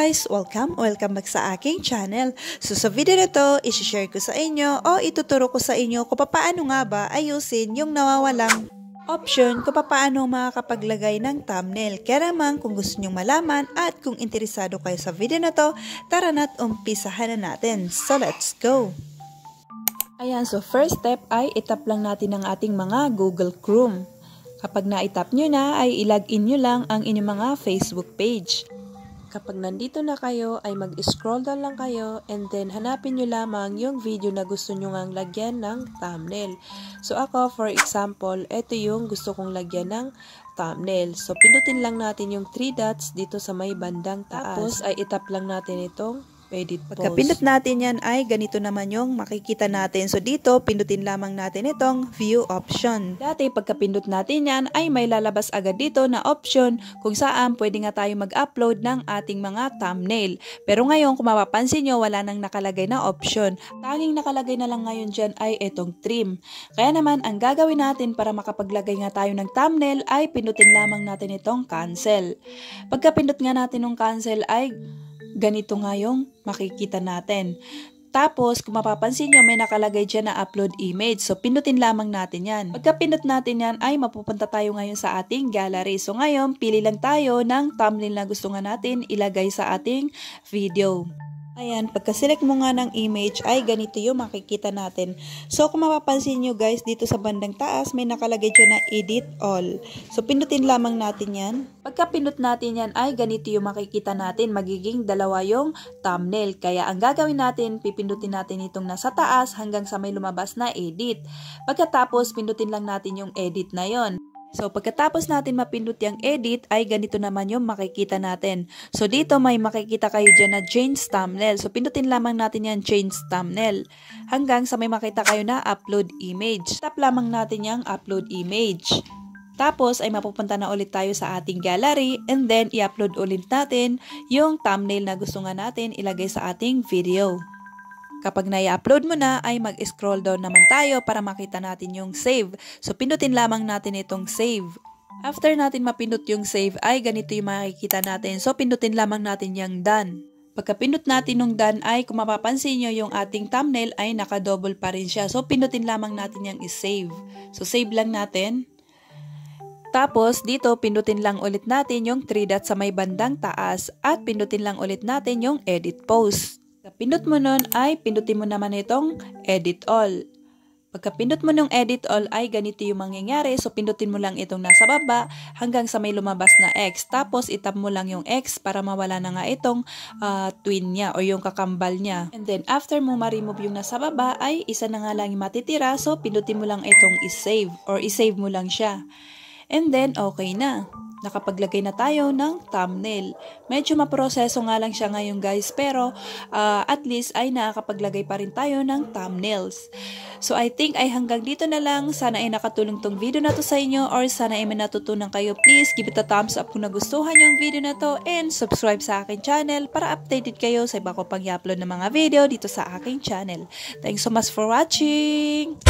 guys! Welcome back sa aking channel. So sa video na to, isi-share ko sa inyo o ituturo ko sa inyo kung paano nga ba ayusin yung nawawalang option kung paano makakapaglagay ng thumbnail. Kaya naman kung gusto nyong malaman at kung interesado kayo sa video na to, tara na't umpisahan na natin. So let's go! Ayan, so first step ay itap lang natin ang ating mga Google Chrome. Kapag na-itap nyo na, ay ilagin nyo lang ang inyong mga Facebook page. Kapag nandito na kayo, ay mag-scroll down lang kayo and then hanapin nyo lamang yung video na gusto nyo ngang lagyan ng thumbnail. So ako, for example, ito yung gusto kong lagyan ng thumbnail. So pindutin lang natin yung 3 dots dito sa may bandang taas. Tapos ay itap lang natin itong edit post. Pagka-pindot natin yan ay ganito naman yung makikita natin. So dito, pindutin lamang natin itong view option. Dati pagka-pindot natin yan ay may lalabas agad dito na option kung saan pwede nga tayo mag-upload ng ating mga thumbnail. Pero ngayon kung mapapansin nyo, wala nang nakalagay na option. Tanging nakalagay na lang ngayon dyan ay itong trim. Kaya naman ang gagawin natin para makapaglagay nga tayo ng thumbnail ay pindutin lamang natin itong cancel. Pagka-pindot nga natin ng cancel ay ganito nga yung makikita natin. Tapos, kung mapapansin nyo, may nakalagay dyan na upload image. So, pindutin lamang natin yan. Pagka pindot natin yan, ay mapupunta tayo ngayon sa ating gallery. So, ngayon, pili lang tayo ng thumbnail na gusto nga natin ilagay sa ating video. Ayan, pagka-select mo nga ng image ay ganito yung makikita natin. So, kung mapapansin nyo guys, dito sa bandang taas may nakalagay dyan na edit all. So, pindutin lamang natin yan. Pagka pindot natin yan ay ganito yung makikita natin. Magiging dalawa yung thumbnail. Kaya ang gagawin natin, pipindutin natin itong nasa taas hanggang sa may lumabas na edit. Pagkatapos, pindutin lang natin yung edit na yon. So, pagkatapos natin mapindot yung edit, ay ganito naman yung makikita natin. So, dito may makikita kayo dyan na change thumbnail. So, pindutin lamang natin yung change thumbnail. Hanggang sa may makita kayo na upload image. Tap lamang natin yung upload image. Tapos, ay mapupunta na ulit tayo sa ating gallery and then i-upload ulit natin yung thumbnail na gusto nga natin ilagay sa ating video. Kapag na-upload mo na, ay mag-scroll down naman tayo para makita natin yung save. So, pindutin lamang natin itong save. After natin mapindot yung save, ay ganito yung makikita natin. So, pindutin lamang natin yung done. Pagka pindot natin yung done, ay kung mapapansin nyo, yung ating thumbnail ay naka-double pa rin siya. So, pindutin lamang natin yung i-save. So, save lang natin. Tapos, dito, pindutin lang ulit natin yung 3 dots sa may bandang taas at pindutin lang ulit natin yung edit post. Pindot mo nun ay pindutin mo naman itong edit all. Pagka pindot mo ng edit all ay ganito yung mangyayari. So pindutin mo lang itong nasa baba hanggang sa may lumabas na X. Tapos itap mo lang yung X para mawala na nga itong twin niya o yung kakambal niya. And then after mo ma-remove yung nasa baba ay isa na nga lang yung matitira. So pindutin mo lang itong is-save or is-save mo lang siya. And then okay na. Nakapaglagay na tayo ng thumbnail. Medyo maproseso nga lang siya ngayon guys, pero at least ay nakakapaglagay pa rin tayo ng thumbnails. So I think ay hanggang dito na lang. Sana ay nakatulong tong video na to sa inyo or sana ay may natutunan kayo. Please give it a thumbs up kung nagustuhan yung video na to and subscribe sa aking channel para updated kayo sa iba ko pang i-upload na mga video dito sa aking channel. Thanks so much for watching!